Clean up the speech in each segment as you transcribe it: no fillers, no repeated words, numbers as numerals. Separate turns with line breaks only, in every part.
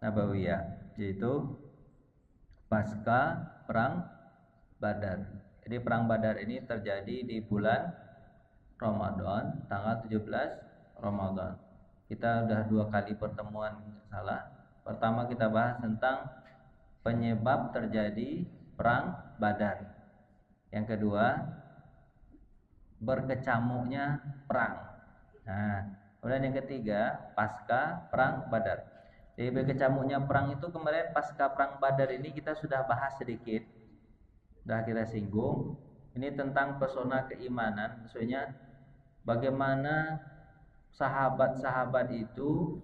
Nabawiyah, yaitu pasca perang Badar. Jadi perang Badar ini terjadi di bulan Ramadan, tanggal 17 Ramadan. Kita udah 2 kali pertemuan, salah. Pertama kita bahas tentang penyebab terjadi perang Badar. Yang kedua, berkecamuknya perang. Nah, kemudian yang ketiga, pasca perang Badar. Jadi berkecamuknya perang itu kemarin pasca perang Badar ini kita sudah bahas sedikit, sudah kita singgung. Ini tentang pesona keimanan, maksudnya bagaimana sahabat-sahabat itu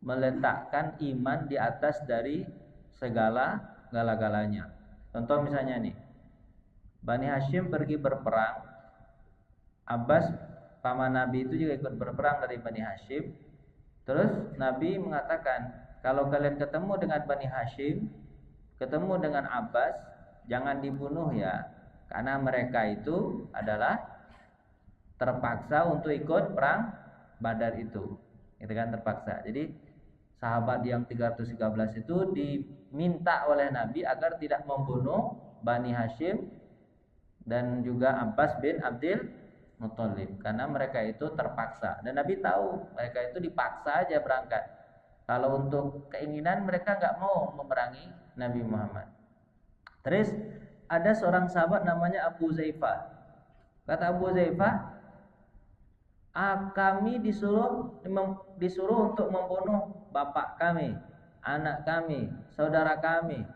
meletakkan iman di atas dari segala gala-galanya. Contoh misalnya nih, Bani Hashim pergi berperang, Abbas paman Nabi itu juga ikut berperang dari Bani Hashim. Terus Nabi mengatakan, kalau kalian ketemu dengan Bani Hashim, ketemu dengan Abbas, jangan dibunuh ya, karena mereka itu adalah terpaksa untuk ikut perang Badar itu. Itu kan terpaksa. Jadi sahabat yang 313 itu diminta oleh Nabi agar tidak membunuh Bani Hashim dan juga Abbas bin Abdul Muthalib, karena mereka itu terpaksa. Dan Nabi tahu mereka itu dipaksa aja berangkat. Kalau untuk keinginan mereka nggak mau memerangi Nabi Muhammad. Terus ada seorang sahabat namanya Abu Zaifah. Kata Abu Zaifah, kami disuruh untuk membunuh bapak kami, anak kami, saudara kami.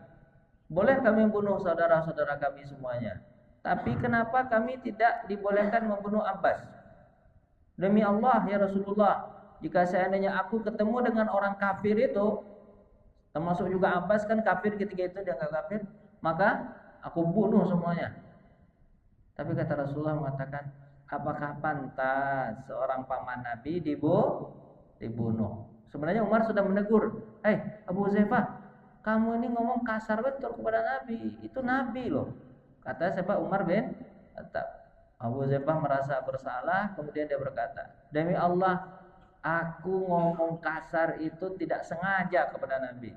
Boleh kami membunuh saudara-saudara kami semuanya. Tapi kenapa kami tidak dibolehkan membunuh Abbas? Demi Allah ya Rasulullah, jika seandainya aku ketemu dengan orang kafir itu, termasuk juga Abbas kan kafir ketika itu, dia nggak kafir, maka aku bunuh semuanya. Tapi kata Rasulullah mengatakan, apakah pantas seorang paman Nabi dibunuh? Sebenarnya Umar sudah menegur, Abu Zaifah, kamu ini ngomong kasar betul kepada Nabi, itu Nabi loh. Kata siapa? Umar bin Khattab. Abu Zaifah merasa bersalah, kemudian dia berkata, demi Allah, aku ngomong kasar itu tidak sengaja kepada Nabi.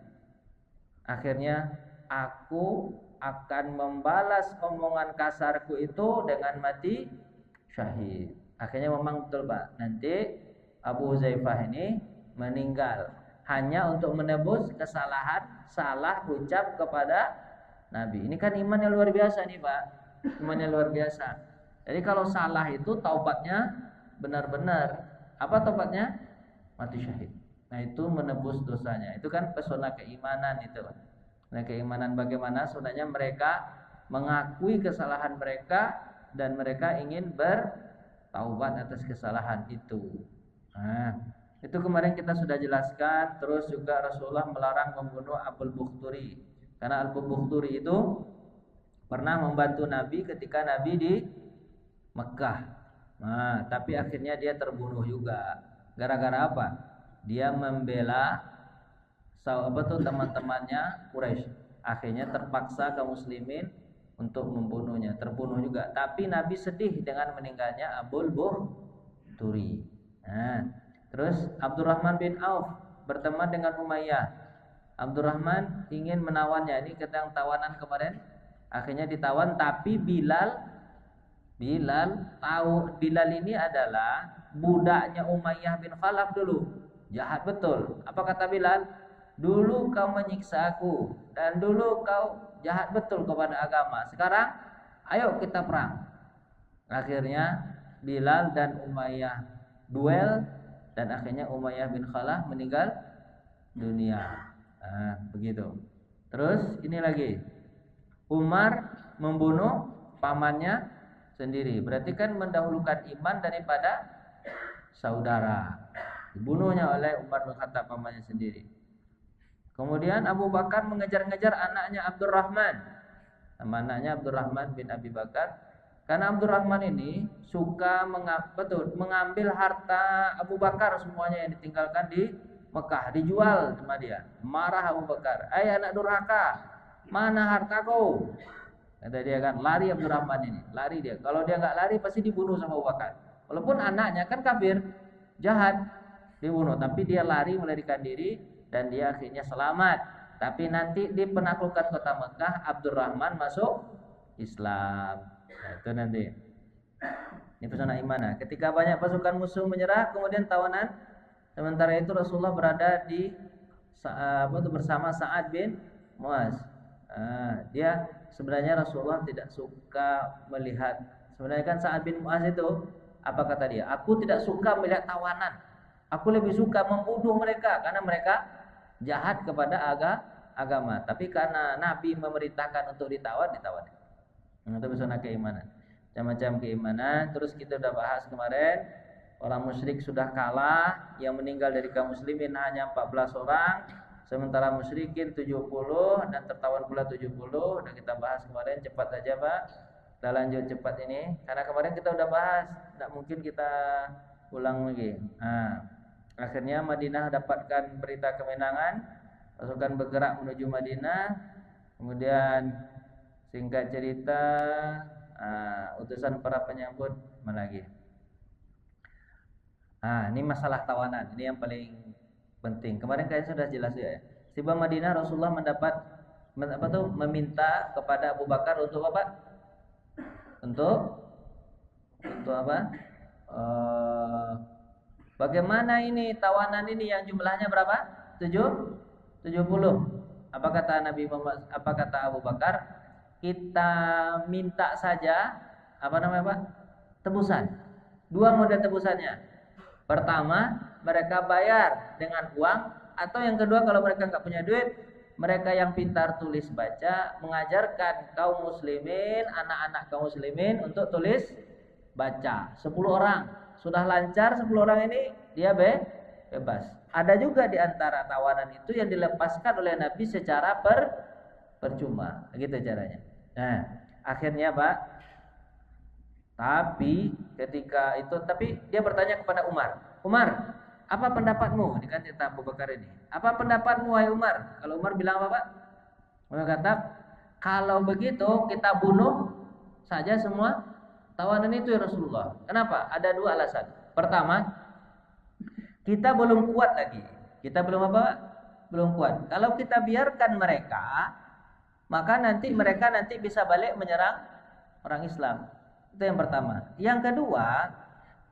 Akhirnya aku akan membalas omongan kasarku itu dengan mati syahid. Akhirnya memang betul Pak, nanti Abu Zaifah ini meninggal hanya untuk menebus kesalahan salah ucap kepada Nabi. Ini kan iman yang luar biasa nih Pak, iman yang luar biasa. Jadi kalau salah itu taubatnya benar-benar. Apa taubatnya? Mati syahid. Nah itu menebus dosanya. Itu kan pesona keimanan itu. Nah keimanan bagaimana sebenarnya mereka mengakui kesalahan mereka dan mereka ingin bertaubat atas kesalahan itu. Nah itu kemarin kita sudah jelaskan. Terus juga Rasulullah melarang membunuh Abul Bukhturi, karena Al-Bukhturi itu pernah membantu Nabi ketika Nabi di Mekah. Nah, tapi akhirnya dia terbunuh juga. Gara-gara apa? Dia membela teman-temannya Quraisy. Akhirnya terpaksa kaum muslimin untuk membunuhnya, terbunuh juga. Tapi Nabi sedih dengan meninggalnya Abul Bukhturi. Nah, terus Abdurrahman bin Auf berteman dengan Umayyah. Abdurrahman ingin menawannya, ini kita yang tawanan kemarin, akhirnya ditawan. Tapi Bilal tahu Bilal ini adalah budaknya Umayyah bin Khalaf dulu, jahat betul. Apa kata Bilal? Dulu kau menyiksa aku dan dulu kau jahat betul kepada agama. Sekarang ayo kita perang. Akhirnya Bilal dan Umayyah duel dan akhirnya Umayyah bin Khalaf meninggal dunia. Nah, begitu. Terus ini lagi, Umar membunuh pamannya sendiri. Berarti kan mendahulukan iman daripada saudara. Dibunuhnya oleh Umar bin Khattab, pamannya sendiri. Kemudian Abu Bakar mengejar-ngejar anaknya Abdurrahman. Nama anaknya Abdurrahman bin Abi Bakar. Karena Abdurrahman ini suka mengambil harta Abu Bakar semuanya yang ditinggalkan di Mekah, dijual sama dia. Marah Abu Bakar, anak durhaka, mana hartaku? Kata dia kan, lari Abdurrahman ini, lari dia. Kalau dia nggak lari pasti dibunuh sama Abu Bakar. Walaupun anaknya kan kafir, jahat, dibunuh. Tapi dia lari melarikan diri. dan dia akhirnya selamat. Tapi nanti di penaklukan kota Mekah, Abdurrahman masuk Islam. Nah, itu nanti. Ini pesona iman. Ketika banyak pasukan musuh menyerah, kemudian tawanan. Sementara itu Rasulullah berada di bersama Sa'ad bin Mu'az. Dia sebenarnya Rasulullah tidak suka melihat. Sebenarnya kan Sa'ad bin Mu'az itu apa kata dia? Aku tidak suka melihat tawanan. Aku lebih suka membunuh mereka karena mereka jahat kepada agama. Tapi karena Nabi memerintahkan untuk ditawan. Itu pesona keimanan. Macam-macam keimanan. Terus kita udah bahas kemarin, orang musyrik sudah kalah, yang meninggal dari kaum muslimin hanya 14 orang, sementara musyrikin 70 dan tertawan pula 70. Dan kita bahas kemarin, cepat saja Pak. Kita lanjut cepat ini karena kemarin kita udah bahas, tidak mungkin kita ulang lagi. Akhirnya Madinah dapatkan berita kemenangan, pasukan bergerak menuju Madinah. Kemudian singkat cerita, utusan para penyambut mana lagi? Ini masalah tawanan, ini yang paling penting. Kemarin kayaknya sudah jelas ya. Tiba Madinah, Rasulullah meminta kepada Abu Bakar untuk apa? Untuk apa? Bagaimana ini tawanan ini yang jumlahnya berapa? 70. Apa kata Nabi Muhammad? Apa kata Abu Bakar? Kita minta saja Pak? Tebusan. 2 model tebusannya. Pertama, mereka bayar dengan uang, atau yang kedua kalau mereka nggak punya duit, mereka yang pintar tulis baca mengajarkan kaum muslimin, anak-anak kaum muslimin untuk tulis baca. 10 orang sudah lancar, 10 orang ini dia bebas. Ada juga di antara tawanan itu yang dilepaskan oleh Nabi secara percuma, gitu caranya. Nah, akhirnya Pak, tapi ketika itu, dia bertanya kepada Umar, apa pendapatmu? Ini kan cerita Abu Bakar ini. Apa pendapatmu wahai Umar? Kalau Umar bilang apa Pak? Umar kata, kalau begitu kita bunuh saja semua tawanan itu ya Rasulullah. Kenapa? Ada 2 alasan. Pertama, kita belum kuat lagi. Kita belum apa? Belum kuat. Kalau kita biarkan mereka, maka mereka bisa balik menyerang orang Islam. Itu yang pertama. Yang kedua,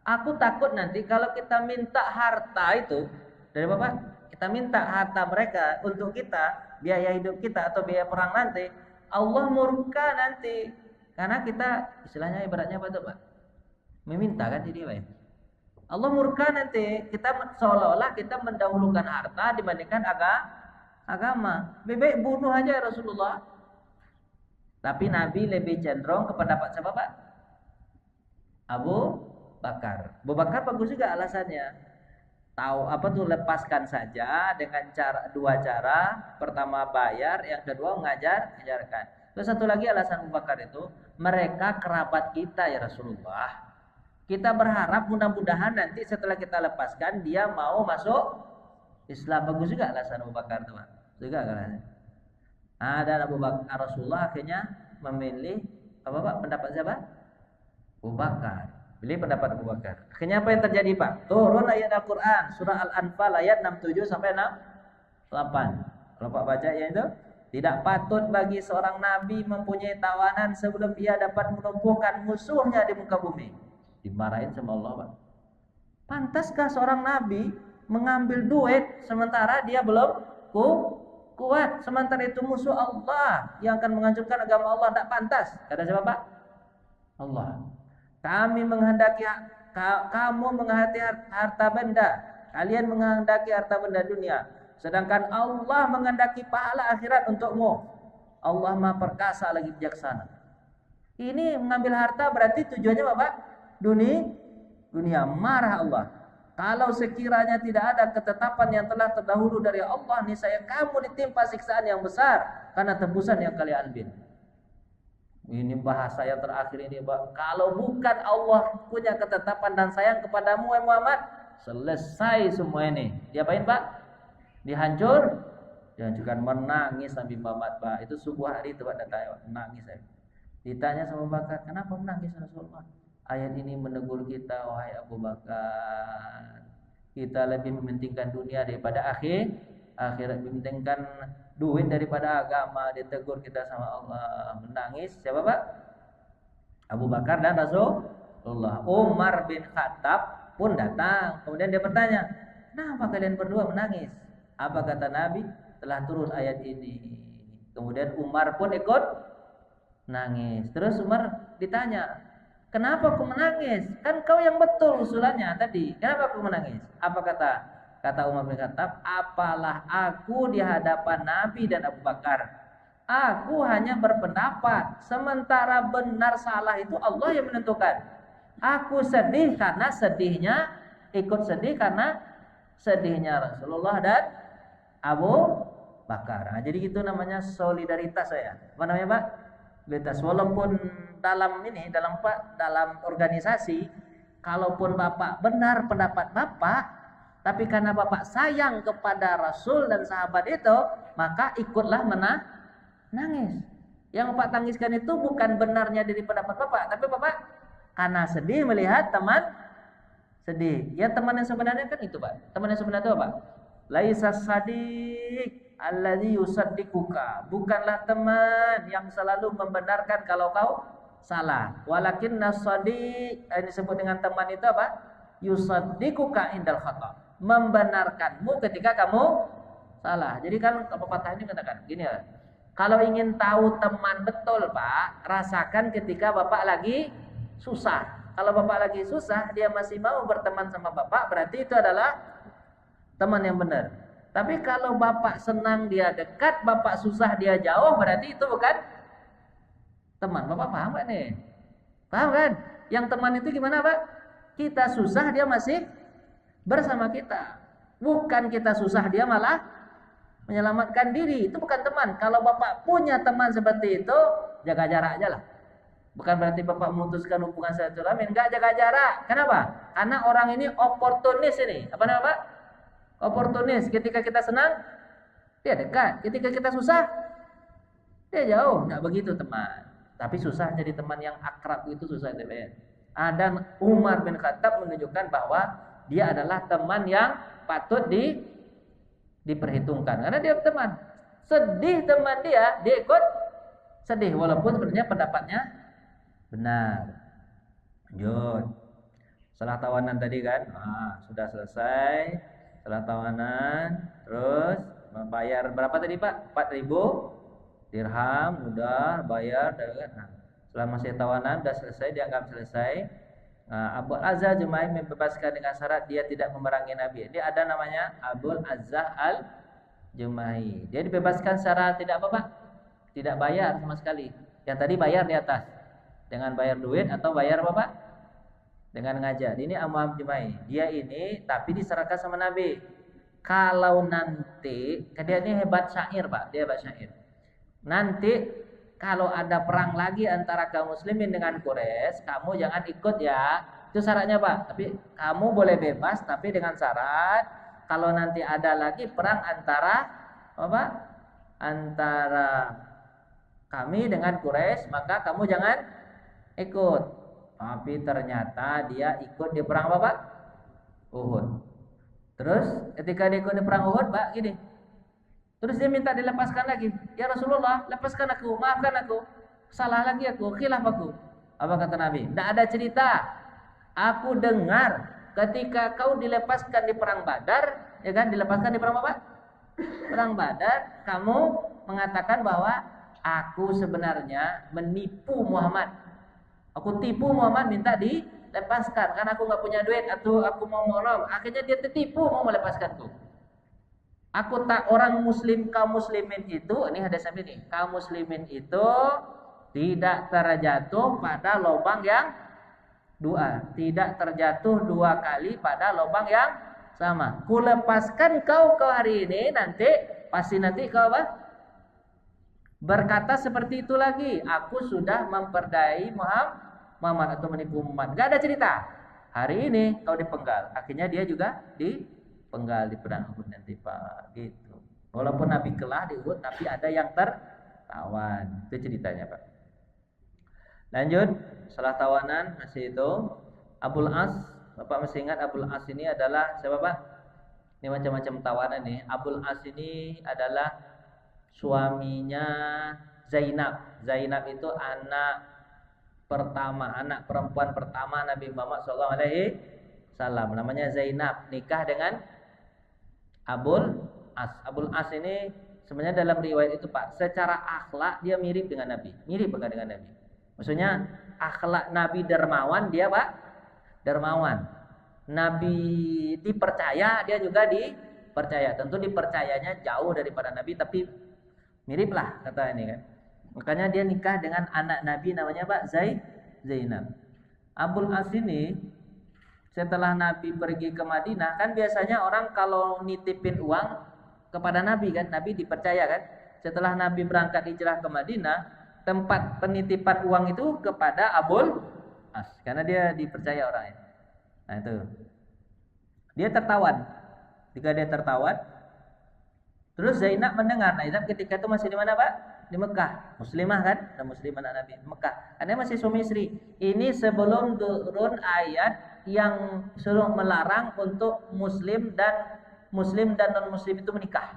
aku takut nanti kalau kita minta harta itu dari Bapak, kita minta harta mereka untuk kita, biaya hidup kita atau biaya perang nanti, Allah murka nanti. Karena kita istilahnya ibaratnya apa itu Pak? Meminta kan jadi Pak ya? Allah murka nanti, kita seolah-olah kita mendahulukan harta dibandingkan agama. Lebih bunuh aja Rasulullah. Tapi Nabi lebih cenderung ke pendapat siapa Pak? Abu Bakar. Abu Bakar bagus juga alasannya. Tahu apa tuh, lepaskan saja dengan 2 cara. Pertama bayar, yang kedua mengajarkan. Terus satu lagi alasan Abu Bakar itu, mereka kerabat kita ya Rasulullah. Kita berharap mudah-mudahan nanti setelah kita lepaskan dia mau masuk Islam. Bagus juga alasan Abu Bakar tuh, juga kan. Dan Abu Bakar, Rasulullah akhirnya memilih apa Pak? Pendapat siapa? Abu Bakar. Pilih pendapat Abu Bakar. Akhirnya apa yang terjadi Pak? Turun ayat Al-Quran surah Al-Anfal ayat 67 sampai 68. Kalau Pak baca ya itu, tidak patut bagi seorang nabi mempunyai tawanan sebelum ia dapat melumpuhkan musuhnya di muka bumi. Dimarahin sama Allah Pak. Pantaskah seorang nabi mengambil duit sementara dia belum kuat, sementara itu musuh Allah yang akan menghancurkan agama Allah? Tidak pantas. Kata siapa Pak? Allah. Kamu menghendaki harta benda, kalian menghendaki harta benda dunia, sedangkan Allah menghendaki pahala akhirat untukmu. Allah Maha perkasa lagi bijaksana. Ini mengambil harta berarti tujuannya apa Pak? Dunia. Marah Allah. Kalau sekiranya tidak ada ketetapan yang telah terdahulu dari Allah, niscaya kamu ditimpa siksaan yang besar karena tebusan yang kalian ambil. Ini bahasa yang terakhir ini Pak. Kalau bukan Allah punya ketetapan dan sayang kepadamu Muhammad, selesai semua ini. Diapain Pak? Dihancurkan. Menangis Nabi Muhammad Pak. Itu subuh hari itu Pak, datanya menangis saya. Ditanya sama Bakar, kenapa menangis Rasulullah? Ayat ini menegur kita, wahai Abu Bakar. Kita lebih mementingkan dunia daripada akhirat pentingkan duit daripada agama, ditegur kita sama Allah, menangis. Siapa Pak? Abu Bakar dan Rasulullah. Umar bin Khattab pun datang. Kemudian dia bertanya, kenapa kalian berdua menangis? Apa kata Nabi? Telah turun ayat ini. Kemudian Umar pun ikut nangis. Terus Umar ditanya, kenapa aku menangis? Kan kau yang betul usulannya tadi. Kenapa aku menangis? Apa kata Umar bin Khattab? Apalah aku di hadapan Nabi dan Abu Bakar. Aku hanya berpendapat, sementara benar salah itu Allah yang menentukan. Aku sedih karena sedihnya, ikut sedih karena sedihnya Rasulullah dan Abu Bakar. Nah, jadi gitu namanya solidaritas saya. Apa namanya Pak? Solidaritas. Walaupun dalam organisasi, kalaupun Bapak benar pendapat Bapak, tapi karena Bapak sayang kepada Rasul dan sahabat itu, maka ikutlah nangis. Yang Bapak tangiskan itu bukan benarnya dari pendapat Bapak, tapi Bapak karena sedih melihat teman sedih. Ya teman yang sebenarnya kan itu Pak. Teman yang sebenarnya itu apa? Laisa sadiq alladzi yusaddiquka. Bukanlah teman yang selalu membenarkan kalau kau salah. Walakinna sadiq, ini disebut dengan teman itu apa? Yusaddiquka indal khata. Membenarkanmu ketika kamu salah. Jadi kan pepatah ini katakan gini ya. Kalau ingin tahu teman betul Pak, rasakan ketika Bapak lagi susah. Kalau Bapak lagi susah, dia masih mau berteman sama Bapak, berarti itu adalah teman yang benar. Tapi kalau Bapak senang dia dekat, Bapak susah dia jauh, berarti itu bukan teman. Bapak paham gak nih? Paham kan? Yang teman itu gimana Pak? Kita susah dia masih bersama kita. Bukan kita susah dia malah menyelamatkan diri. Itu bukan teman. Kalau Bapak punya teman seperti itu, jaga jarak aja lah. Bukan berarti Bapak memutuskan hubungan silaturahmi, enggak, jaga jarak. Kenapa? Karena orang ini oportunis ini. Apa namanya Pak? Oportunis. Ketika kita senang, dia dekat. Ketika kita susah, dia jauh. Enggak begitu teman. Tapi susah jadi teman yang akrab itu susah ya. Dan Umar bin Khattab menunjukkan bahwa dia adalah teman yang patut diperhitungkan karena dia teman. Sedih teman dia ikut sedih walaupun sebenarnya pendapatnya benar. Lanjut. Setelah tawanan tadi kan, sudah selesai. Setelah tawanan, terus membayar berapa tadi Pak? 4.000 dirham, udah bayar. Nah, setelah masih tawanan, udah selesai, dianggap selesai. Abul Azzah Jumahi membebaskan dengan syarat dia tidak memerangi Nabi. Ini ada namanya Abul Azzah Al-Jumahi. Dia dibebaskan secara tidak apa Pak? Tidak bayar sama sekali. Yang tadi bayar di atas. Dengan bayar duit atau bayar apa Pak? Dengan ngajar. Ini Abu Jumahi. Dia ini tapi diserahkan sama Nabi. Kalau nanti, dia ini hebat syair Pak. Dia hebat syair. Nanti kalau ada perang lagi antara kaum muslimin dengan Quraisy, kamu jangan ikut ya. Itu syaratnya Pak. Tapi kamu boleh bebas, tapi dengan syarat kalau nanti ada lagi perang antara apa? Antara kami dengan Quraisy, maka kamu jangan ikut. Tapi ternyata dia ikut di perang apa Pak? Uhud. Terus ketika dia ikut di perang Uhud, Pak, gini. Terus dia minta dilepaskan lagi. Ya Rasulullah, lepaskan aku, maafkan aku. Salah lagi aku, khilaf aku. Apa kata Nabi? Tidak ada cerita. Aku dengar ketika kau dilepaskan di perang Badar, ya kan? Dilepaskan di perang apa? Perang Badar, kamu mengatakan bahwa aku sebenarnya menipu Muhammad. Aku tipu Muhammad, minta dilepaskan karena aku nggak punya duit atau aku mau molom. Akhirnya dia tertipu mau melepaskanku. Aku tak orang muslim, kaum muslimin itu, ini hadis ini, kaum muslimin itu tidak terjatuh pada lubang yang dua, tidak terjatuh dua kali pada lubang yang sama. Ku lepaskan kau hari ini, nanti pasti nanti kau apa? Berkata seperti itu lagi. Aku sudah memperdayai Muhammad atau menipu Muhammad. Gak ada cerita. Hari ini kau dipenggal. Akhirnya dia juga dipenggal di perang Uhud nanti Pak. Gitu. Walaupun Nabi kalah di Uhud, tapi ada yang tertawan. Itu ceritanya Pak. Lanjut. Setelah tawanan masih itu Abul As. Bapak masih ingat Abul As ini adalah siapa Pak? Ini macam-macam tawanan nih. Abul As ini adalah suaminya Zainab. Zainab itu anak pertama, anak perempuan pertama Nabi Muhammad SAW. Namanya Zainab. Nikah dengan Abul As. Abul As ini sebenarnya dalam riwayat itu Pak, secara akhlak dia mirip dengan Nabi. Mirip bukan dengan Nabi. Maksudnya akhlak Nabi dermawan, dia Pak dermawan. Nabi dipercaya, dia juga dipercaya. Tentu dipercayanya jauh daripada Nabi, tapi mirip lah kata ini kan. Makanya dia nikah dengan anak Nabi namanya Pak Zainab. Abul As ini setelah Nabi pergi ke Madinah, kan biasanya orang kalau nitipin uang kepada Nabi kan, Nabi dipercaya kan. Setelah Nabi berangkat hijrah ke Madinah, tempat penitipan uang itu kepada Abul As, karena dia dipercaya orangnya. Nah itu, dia tertawan. Ketika dia tertawan, terus Zainab mendengar. Nah, Zainab ketika itu masih di mana Pak? Di Mekah. Muslimah kan? Dan muslimah anak Nabi Mekah. Karena masih suami istri. Ini sebelum turun ayat yang suruh melarang untuk muslim dan non muslim itu menikah.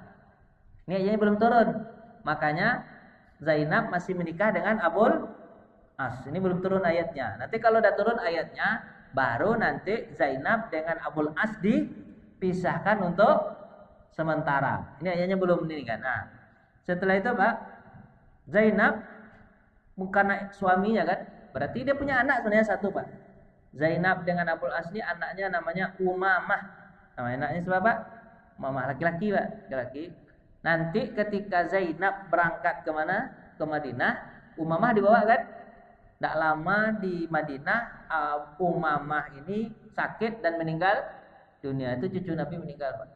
Ini ayatnya belum turun. Makanya Zainab masih menikah dengan Abul As. Ini belum turun ayatnya. Nanti kalau udah turun ayatnya, baru nanti Zainab dengan Abul As dipisahkan untuk sementara. Ini ayatnya belum ini kan. Nah, setelah itu Pak, Zainab bukan suaminya kan, berarti dia punya anak sebenarnya satu Pak. Zainab dengan Abul As ini anaknya namanya Umamah. Nama anaknya siapa Pak? Umamah, laki-laki Pak, laki-laki. Nanti ketika Zainab berangkat ke mana? Ke Madinah, Umamah dibawa kan? Tidak lama di Madinah, Umamah ini sakit dan meninggal dunia. Itu cucu Nabi meninggal Pak.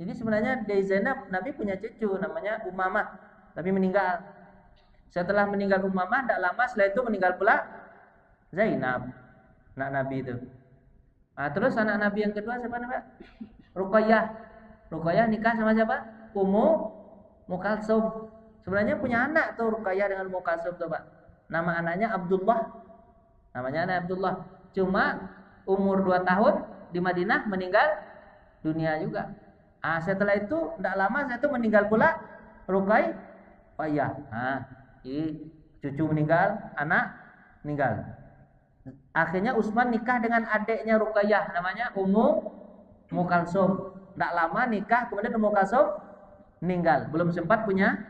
Jadi sebenarnya dari Zainab Nabi punya cucu namanya Umamah, tapi meninggal. Setelah meninggal Umamah, tidak lama setelah itu meninggal pula Zainab, anak Nabi itu. Nah, terus anak Nabi yang kedua siapa namanya? Ruqayyah. Ruqayyah nikah sama siapa? Ummu Kalsum. Sebenarnya punya anak tuh Ruqayyah dengan Ummu Kalsum tuh Pak. Nama anaknya Abdullah. Namanya anak Abdullah. Cuma umur 2 tahun di Madinah meninggal dunia juga. Ah, setelah itu tidak lama setelah itu meninggal pula Ruqayyah. Nah, cucu meninggal, anak meninggal. Akhirnya Utsman nikah dengan adiknya Ruqayyah namanya Ummu Kalsum. Tidak lama nikah, kemudian Ummu Kalsum meninggal. Belum sempat punya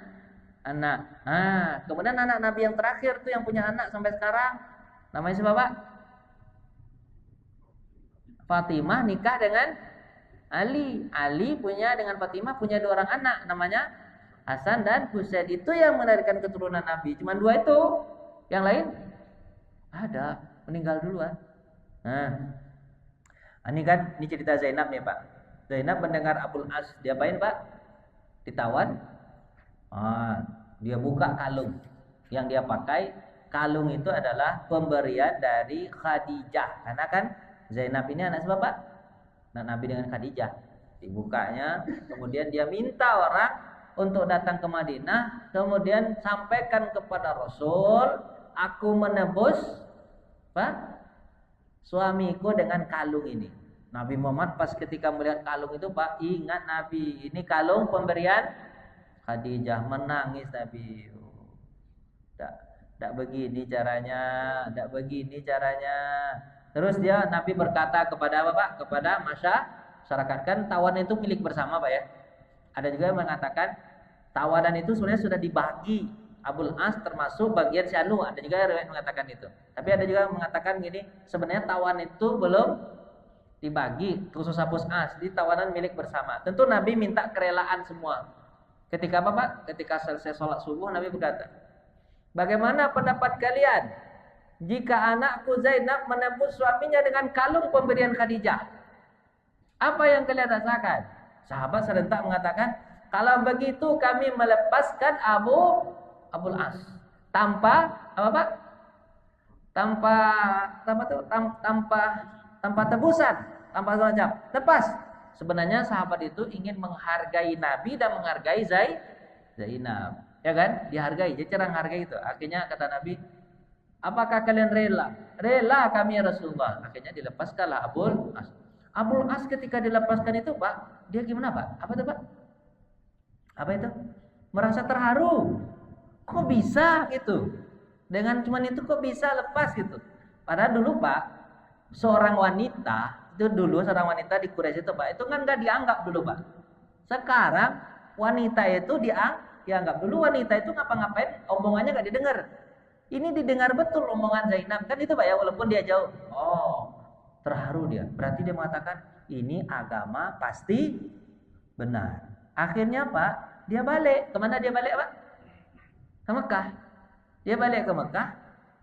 anak. Nah, kemudian anak Nabi yang terakhir tuh yang punya anak sampai sekarang namanya siapa Pak? Fatimah nikah dengan Ali. Ali punya dengan Fatimah punya 2 orang anak namanya Hasan dan Husain. Itu yang melahirkan keturunan Nabi. Cuma 2 itu. Yang lain ada meninggal duluan. Nah, ini cerita Zainab nih Pak. Zainab mendengar Abul As diapain Pak? Ditawan. Dia buka kalung yang dia pakai. Kalung itu adalah pemberian dari Khadijah. Karena kan Zainab ini anak siapa Pak? Anak Nabi dengan Khadijah. Dibukanya, kemudian dia minta orang untuk datang ke Madinah, kemudian sampaikan kepada Rasul, aku menebus Pak, suamiku dengan kalung ini. Nabi Muhammad pas ketika melihat kalung itu Pak, ingat Nabi, ini kalung pemberian Khadijah. Menangis Nabi. Tidak begini caranya, tidak begini caranya. Terus Nabi berkata kepada apa Pak? Kepada masyarakat, kan tawanan itu milik bersama Pak ya. Ada juga yang mengatakan tawanan itu sebenarnya sudah dibagi. Abul As termasuk bagian Syanu. Ada juga yang mengatakan itu. Tapi ada juga yang mengatakan gini, sebenarnya tawanan itu belum dibagi khusus Abul As. Di tawanan milik bersama. Tentu Nabi minta kerelaan semua. Ketika apa Pak? Ketika selesai sholat subuh Nabi berkata, bagaimana pendapat kalian jika anakku Zainab menebus suaminya dengan kalung pemberian Khadijah? Apa yang kalian rasakan? Sahabat serentak mengatakan, kalau begitu kami melepaskan Abul As tanpa apa Pak? Tanpa tebusan, tanpa semacam lepas. Sebenarnya sahabat itu ingin menghargai Nabi dan menghargai Zainab, ya kan? Dihargai, jadi cara menghargai itu. Akhirnya kata Nabi, apakah kalian rela? Rela kami ya Rasulullah. Akhirnya dilepaskanlah Abul As. Abul As ketika dilepaskan itu Pak, dia gimana Pak? Apa itu Pak? Apa itu? Merasa terharu. Kok bisa gitu? Dengan cuman itu kok bisa lepas gitu? Padahal dulu Pak, seorang wanita itu dulu seorang wanita di Quraisy itu Pak, itu kan nggak dianggap dulu Pak. Sekarang wanita itu dianggap. Dulu wanita itu ngapa-ngapain omongannya nggak didengar. Ini didengar betul omongan Zainab kan itu Pak ya, walaupun dia jauh. Oh, terharu dia. Berarti dia mengatakan ini agama pasti benar. Akhirnya Pak, dia balik. Kemana dia balik Pak? Ke Mekah. Dia balik ke Mekah.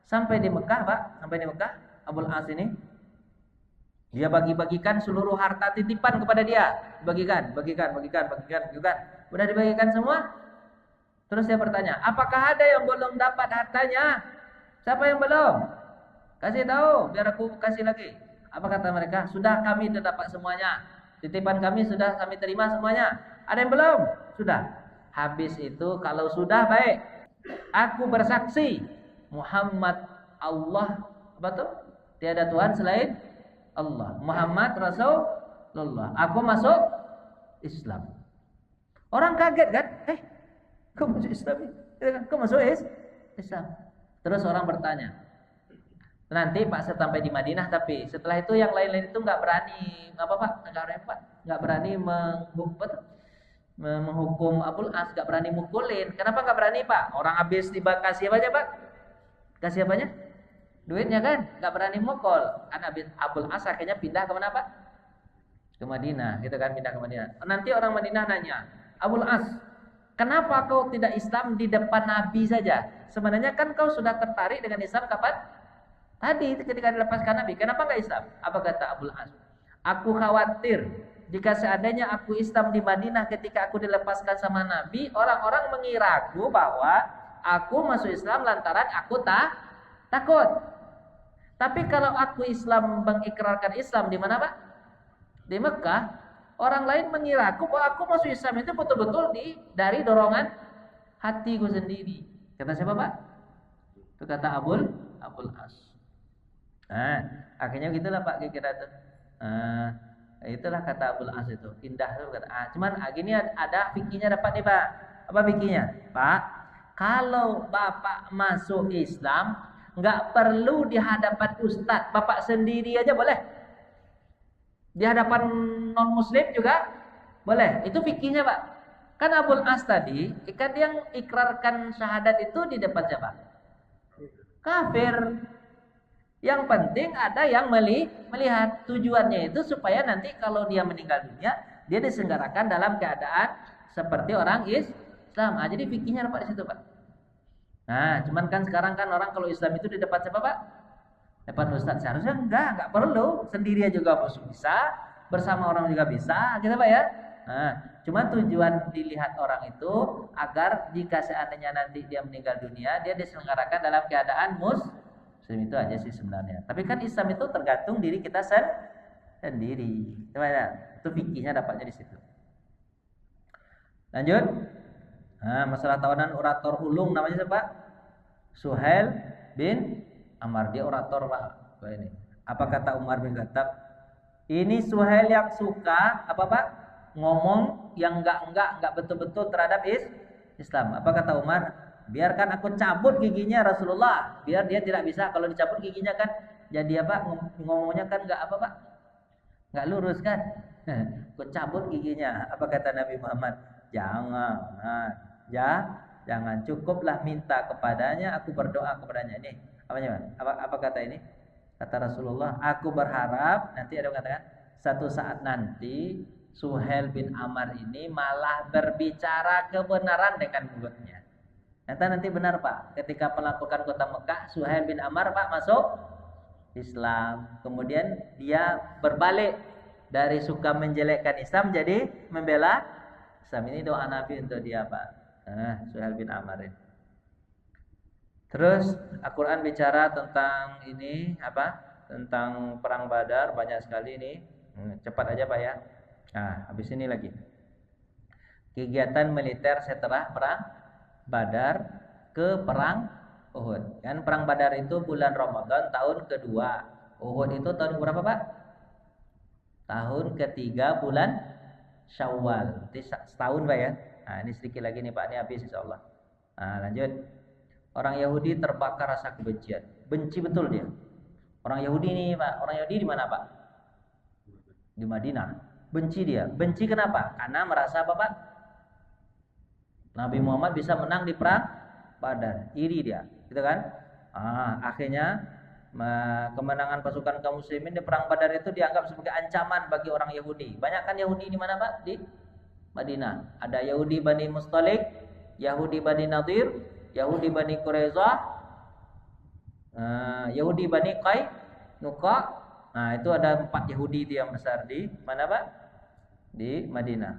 Sampai di Mekah Pak, sampai di Mekah, Abul As ini dia bagi-bagikan seluruh harta titipan kepada dia. Bagikan. Udah dibagikan semua. Terus dia bertanya, apakah ada yang belum dapat hartanya? Siapa yang belum? Kasih tahu, biar aku kasih lagi. Apa kata mereka? Sudah, kami sudah dapat semuanya. Titipan kami sudah kami terima semuanya. Ada yang belum? Sudah. Habis itu kalau sudah baik, aku bersaksi Muhammad Allah, apa tuh? Tiada Tuhan selain Allah. Muhammad Rasulullah. Aku masuk Islam. Orang kaget kan? Kau masuk Islam? Kau masuk Islam? Terus orang bertanya. Nanti Pak sampai di Madinah, tapi setelah itu yang lain-lain itu nggak berani, nggak berani menghukum Abul As, nggak berani mukulin. Kenapa nggak berani Pak? Orang habis kasih apa aja Pak? Kasih apanya? Duitnya kan? Nggak berani mukul. Kan Abul As akhirnya pindah ke mana Pak? Ke Madinah, gitu kan, pindah ke Madinah. Nanti orang Madinah nanya, Abul As, kenapa kau tidak Islam di depan Nabi saja? Sebenarnya kan kau sudah tertarik dengan Islam kapan? Tadi ketika dilepaskan Nabi. Kenapa nggak Islam? Apa kata Abul As? Aku khawatir jika seandainya aku Islam di Madinah ketika aku dilepaskan sama Nabi, orang-orang mengiraku bahwa aku masuk Islam lantaran aku takut. Tapi kalau aku Islam, mengikrarkan Islam di mana Pak? Di Mekah, orang lain mengiraku bahwa aku masuk Islam itu betul-betul dari dorongan hatiku sendiri. Kata siapa Pak? Itu kata Abul As. Nah, akhirnya gitulah Pak kira-kira itu. Itulah kata Abul As itu. Indah tuh kata. Cuman gini ada fikihnya dapat nih Pak. Apa fikihnya? Pak, kalau Bapak masuk Islam nggak perlu di hadapan ustadz, Bapak sendiri aja boleh. Di hadapan non muslim juga boleh. Itu fikihnya Pak. Kan Abul As tadi kan yang ikrarkan syahadat itu di depan siapa? Kafir. Yang penting ada yang melihat. Tujuannya itu supaya nanti kalau dia meninggal dunia, dia diselenggarakan dalam keadaan seperti orang Islam. Jadi fikihnya Pak di situ Pak. Nah, cuman kan sekarang kan orang kalau Islam itu di depan siapa Pak? Depan ustadz. Seharusnya enggak perlu. Sendirian juga bisa, bersama orang juga bisa, gitu Pak ya. Nah, cuma tujuan dilihat orang itu agar jika seandainya nanti dia meninggal dunia, dia diselenggarakan dalam keadaan muslim, itu aja sih sebenarnya. Tapi kan Islam itu tergantung diri kita sendiri. Coba ya, itu fikihnya dapatnya di situ. Lanjut. Nah, masalah tahunan orator ulung namanya siapa? Suhail bin Amar, dia orator Pak. Ini. Apa kata Umar bin Khattab? Ini Suhail yang suka apa Pak? Ngomong yang enggak betul-betul terhadap Islam. Apa kata Umar? Biarkan aku cabut giginya Rasulullah. Biar dia tidak bisa, kalau dicabut giginya kan jadi apa? Ngomongnya kan enggak apa Pak? Enggak lurus kan? Aku cabut giginya. Apa kata Nabi Muhammad? Jangan, cukuplah minta kepadanya, aku berdoa kepadanya. Ini apa kata ini? Kata Rasulullah, aku berharap nanti ada yang katakan satu saat nanti Suhail bin Amar ini malah berbicara kebenaran dengan mulutnya. Nanti benar Pak, ketika melakukan kota Mekah, Suhail bin Amar Pak masuk Islam. Kemudian dia berbalik dari suka menjelekkan Islam jadi membela Islam. Ini doa Nabi untuk dia Pak. Suhail bin Amar ini. Terus Al-Quran bicara tentang ini apa? Tentang perang Badar banyak sekali ini. Cepat aja Pak ya. Nah, habis ini lagi. Kegiatan militer setelah perang Badar ke perang Uhud. Kan perang Badar itu bulan Ramadan tahun kedua. Uhud itu tahun berapa Pak? Tahun ketiga bulan Syawal. Berarti setahun Pak ya. Nah, ini sedikit lagi nih Pak, ini habis insyaallah. Nah, lanjut. Orang Yahudi terbakar rasa kebencian. Benci betul dia. Orang Yahudi ini Pak, orang Yahudi di mana Pak? Di Madinah. Benci dia. Benci kenapa? Karena merasa apa Pak? Nabi Muhammad bisa menang di perang Badar. Iri dia, gitu kan? Akhirnya kemenangan pasukan kaum muslimin di perang Badar itu dianggap sebagai ancaman bagi orang Yahudi. Banyak kan Yahudi di mana Pak? Di Madinah. Ada Yahudi Bani Mustalik, Yahudi Bani Nadir, Yahudi Bani Quraizah, Yahudi Bani Qainuqa. Nah, itu ada 4 Yahudi itu yang besar di mana Pak? Di Madinah.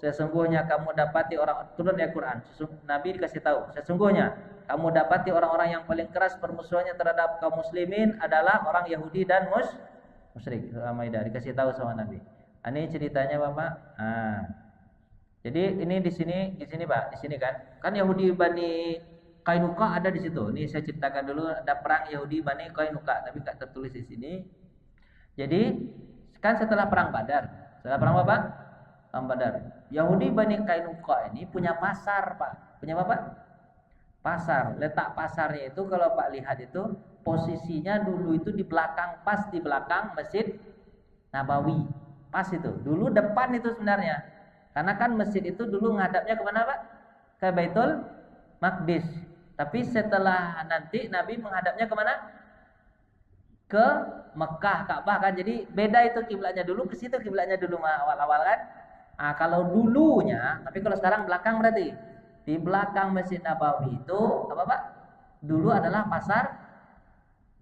Sesungguhnya kamu dapati orang, turun ya Quran. Nabi dikasih tahu, sesungguhnya kamu dapati orang-orang yang paling keras permusuhannya terhadap kaum muslimin adalah orang Yahudi dan musyrik. Surah Maidah dikasih tahu sama Nabi. Ini ceritanya Bapak. Jadi ini di sini Pak, di sini kan. Kan Yahudi Bani Qainuqa ada di situ. Ini saya ceritakan dulu, ada perang Yahudi Bani Qainuqa, tapi enggak tertulis di sini. Jadi kan setelah perang Badar. Setelah perang apa Pak? Perang Badar. Yahudi Bani Qainuqa ini punya pasar Pak. Punya apa Pak? Pasar. Letak pasarnya itu kalau Pak lihat itu posisinya dulu itu di belakang, pas di belakang Masjid Nabawi. Pas itu. Dulu depan itu sebenarnya. Karena kan masjid itu dulu ngadapnya kemana Pak? Ke Baitul Maqdis. Tapi setelah nanti Nabi menghadapnya kemana? Ke Mekah, Ka'bah kan. Jadi beda itu kiblatnya, dulu ke situ kiblatnya dulu awal-awal kan. Kalau dulunya, tapi kalau sekarang belakang berarti di belakang Masjid Nabawi itu apa Pak? Dulu adalah pasar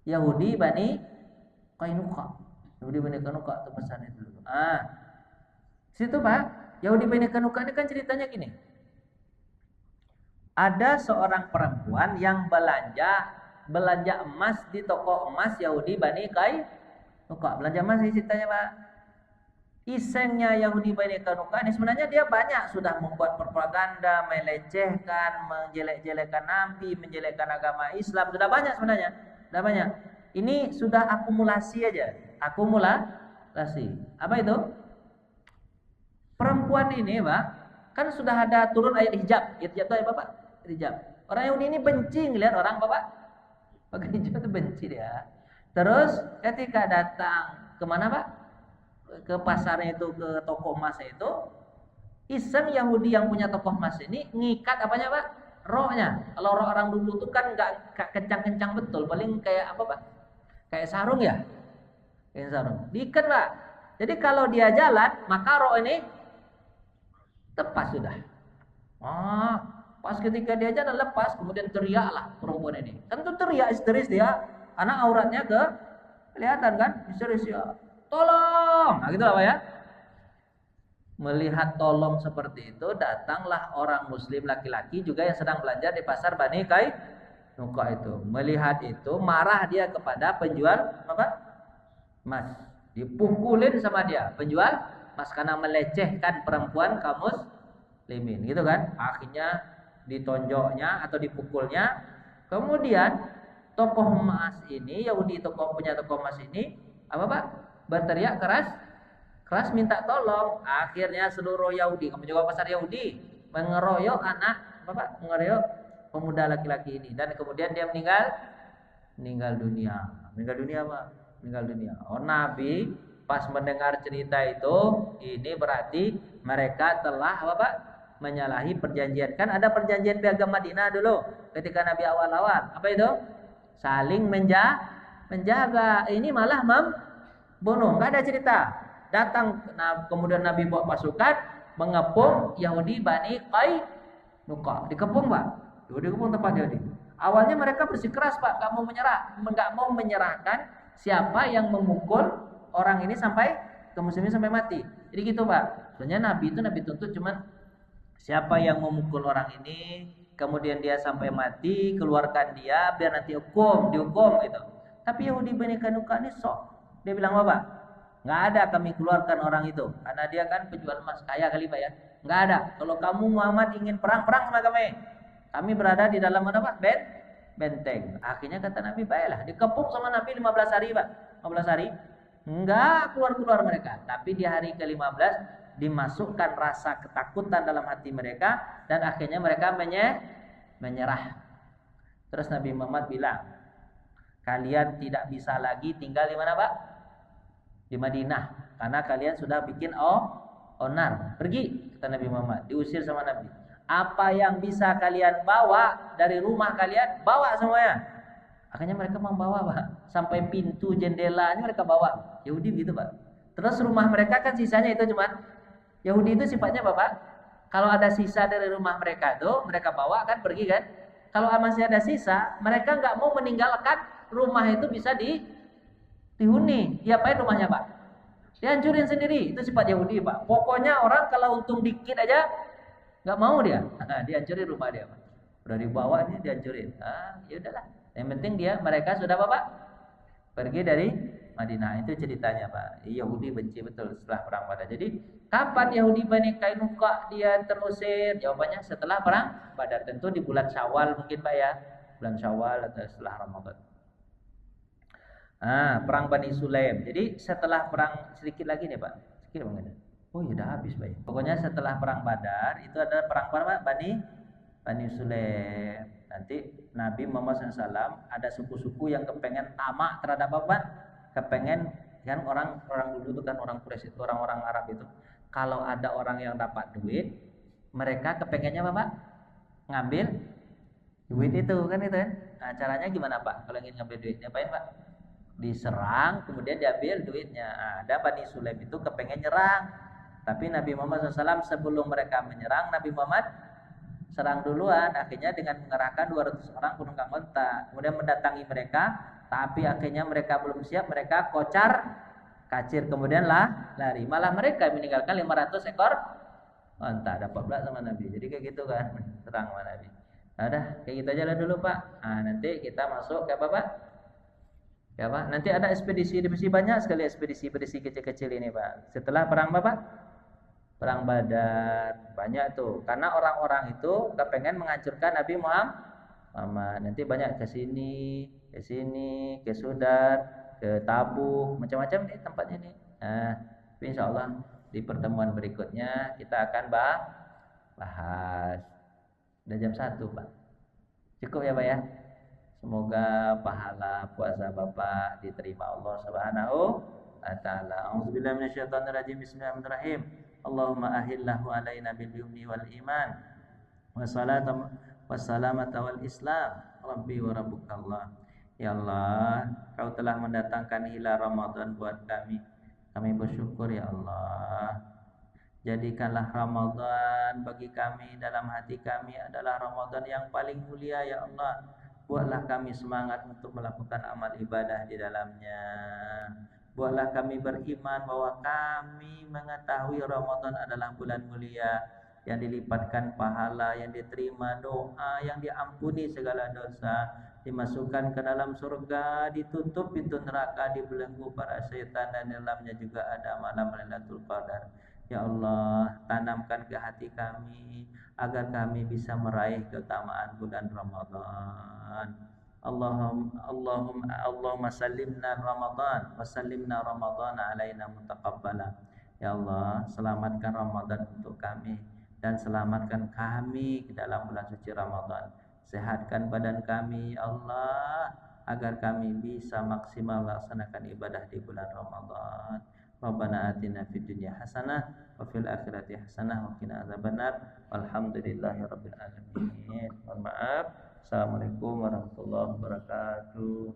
Yahudi Bani Qainuqa. Yahudi Bani Qainuqa itu pasarnya dulu. Situ Pak, Yahudi Bani Qainuqa ini kan ceritanya gini. Ada seorang perempuan yang belanja emas di toko emas Yahudi Bani Qainuqa. Belanja emas ini ceritanya Pak. Isengnya Yahudi Bani Qainuqa ini sebenarnya dia banyak sudah membuat propaganda, melecehkan, menjelek-jelekan Nabi, menjelekkan agama Islam, sudah banyak sebenarnya. Sudah banyak. Ini sudah akumulasi aja. Akumulasi. Apa itu? Perempuan ini Pak, kan sudah ada turun ayat hijab. Hijab itu apa Pak? Hijab. Orang Yahudi ini benci ngelihat orang Bapak pakai hijab itu, benci dia. Terus ketika datang kemana Pak? Ke pasarnya itu, ke toko emasnya itu, iseng Yahudi yang punya toko emas ini ngikat apanya Pak? Roknya. Kalau rok orang dulu tuh kan nggak kencang-kencang betul, paling kayak apa Pak? Kayak sarung ya? Kayak sarung. Diikat Pak. Jadi kalau dia jalan, maka rok ini lepas sudah. Pas ketika dia jalan lepas, kemudian teriaklah perempuan ini. Tentu teriak histeris dia, karena auratnya kelihatan kan, histeris ya. Tolong, nah gitu lah Pak ya. Melihat tolong seperti itu, datanglah orang Muslim laki-laki juga yang sedang belanja di pasar Bani Qainuqa itu. Melihat itu, marah dia kepada penjual apa? Emas. Dipukulin sama dia, penjual emas, karena melecehkan perempuan kaum muslimin, gitu kan? Akhirnya ditonjoknya atau dipukulnya. Kemudian tokoh emas ini, Yahudi punya tokoh emas ini, apa Pak? Berteriak keras minta tolong. Akhirnya seluruh Yahudi, kamu juga pasar Yahudi, mengeroyok mengeroyok pemuda laki-laki ini, dan kemudian dia meninggal dunia. Pak. Meninggal dunia. Nabi pas mendengar cerita itu, ini berarti mereka telah menyalahi perjanjian. Kan ada perjanjian piagam Madinah dulu ketika Nabi awal-awal. Apa itu? Saling menjaga. Ini malah membunuh. Enggak ada cerita. Datang kemudian Nabi bawa pasukan mengepung Yahudi Bani Qainuqa. Dikepung Pak. Dikepung tempat Yahudi. Awalnya mereka bersikeras Pak, enggak mau menyerahkan siapa yang memukul orang ini sampai kaum muslimin sampai mati. Jadi gitu Pak. Sebenarnya Nabi tuntut cuman siapa yang memukul orang ini, kemudian dia sampai mati, keluarkan dia biar nanti dihukum gitu. Tapi Yahudi Bani Qainuqa ini sok. Dia bilang apa? Nggak ada kami keluarkan orang itu, karena dia kan penjual emas, kaya kali Pak ya. Nggak ada. Kalau kamu Muhammad ingin perang sama kami. Kami berada di dalam apa? Benteng. Akhirnya kata Nabi, baiklah, dikepung sama Nabi 15 hari Pak. 15 hari. Enggak keluar-keluar mereka. Tapi di hari ke-15 dimasukkan rasa ketakutan dalam hati mereka dan akhirnya mereka menyerah. Terus Nabi Muhammad bilang, kalian tidak bisa lagi tinggal di mana, Pak? Di Madinah. Karena kalian sudah bikin onar. Pergi, kata Nabi Muhammad. Diusir sama Nabi. Apa yang bisa kalian bawa dari rumah kalian, bawa semuanya. Akhirnya mereka membawa, Pak. Sampai pintu jendelanya mereka bawa. Yahudi gitu, Pak. Terus rumah mereka kan sisanya itu cuman Yahudi itu sifatnya, Bapak. Kalau ada sisa dari rumah mereka itu, mereka bawa kan pergi kan. Kalau masih ada sisa, mereka nggak mau meninggalkan rumah itu bisa dihuni. Diapain rumahnya, Pak? Dihancurin sendiri. Itu sifat Yahudi, Pak. Pokoknya orang kalau untung dikit aja nggak mau dia. Dihancurin rumah dia, Pak. Udah dibawa ini dihancurin. Ya udahlah. Yang penting mereka sudah Bapak pergi dari Madinah. Itu ceritanya, Pak. Yahudi benci betul setelah perang Badar. Jadi kapan Yahudi Bani Kainuqa dia terusir? Jawabannya setelah perang Badar. Tentu di bulan Syawal mungkin, Pak ya. Bulan Syawal atau setelah Ramadan. Perang Bani Sulaim. Jadi setelah perang sedikit lagi nih, Pak. Sedikit banget. Oh ya udah habis, Pak. Pokoknya setelah perang Badar itu ada perang apa, Pak? Bani Sulaim. Nanti Nabi Muhammad SAW ada suku-suku yang kepengen tamak terhadap apa? Kepengen kan orang dulu itu kan orang Quraisy itu orang-orang Arab itu kalau ada orang yang dapat duit mereka kepengennya apa, Pak? Ngambil duit itu kan itu kan. Nah, caranya gimana, Pak? Kalau ingin ngambil duit, ngapain, Pak? Diserang kemudian diambil duitnya. Ada Bani Sulaim itu kepengen nyerang. Tapi Nabi Muhammad SAW sebelum mereka menyerang, Nabi Muhammad serang duluan. Akhirnya dengan mengerahkan 200 orang penunggang onta, kemudian mendatangi mereka. Tapi akhirnya mereka belum siap, mereka kacir, kemudian lari. Malah mereka meninggalkan 500 ekor onta, dapat pula sama Nabi. Jadi kayak gitu kan, serang sama Nabi. Nah, udah kayak gitu aja lah dulu, Pak. Nanti kita masuk ke apa, Pak? Ya, Pak. Nanti ada ekspedisi banyak sekali ekspedisi kecil-kecil ini, Pak. Setelah perang Bapak? Perang Badar. Banyak tuh. Karena orang-orang itu kepengen menghancurkan Nabi Muhammad. Nanti banyak ke sini, ke Sudan, ke Tabuk, macam-macam nih tempatnya nih. Nah, insya Allah di pertemuan berikutnya kita akan bahas. Udah jam 1, Pak. Cukup ya, Pak ya? Semoga pahala puasa Bapak diterima Allah Subhanahu wa taala. Auzubillahi minasyaitonir rajim. Bismillahirrahmanirrahim. Allahumma ahillahu alaina bil yumni wal iman wassalamata wal islam. Rabbi wa rabbukallah. Ya Allah, Kau telah mendatangkan hilal Ramadan buat kami. Kami bersyukur ya Allah. Jadikanlah Ramadan bagi kami dalam hati kami adalah Ramadan yang paling mulia ya Allah. Buatlah kami semangat untuk melakukan amal ibadah di dalamnya. Buatlah kami beriman bahwa kami mengetahui Ramadan adalah bulan mulia yang dilipatkan pahala, yang diterima doa, yang diampuni segala dosa, dimasukkan ke dalam surga, ditutup pintu neraka, dibelenggu para setan, dan dalamnya juga ada malam Lailatul Qadar. Ya Allah, tanamkan ke hati kami agar kami bisa meraih keutamaan bulan Ramadan. Allahumma sallimna Ramadan wa sallimna Ramadan alaina mutaqabbala. Ya Allah, selamatkan Ramadan untuk kami dan selamatkan kami ke dalam bulan suci Ramadan. Sehatkan badan kami ya Allah agar kami bisa maksimal melaksanakan ibadah di bulan Ramadan. Rabbana atina fid dunya hasanah wa fil akhirati hasanah wa qina adzabannar. Walhamdulillahirabbil alamin. Mohon maaf. Assalamualaikum warahmatullahi wabarakatuh.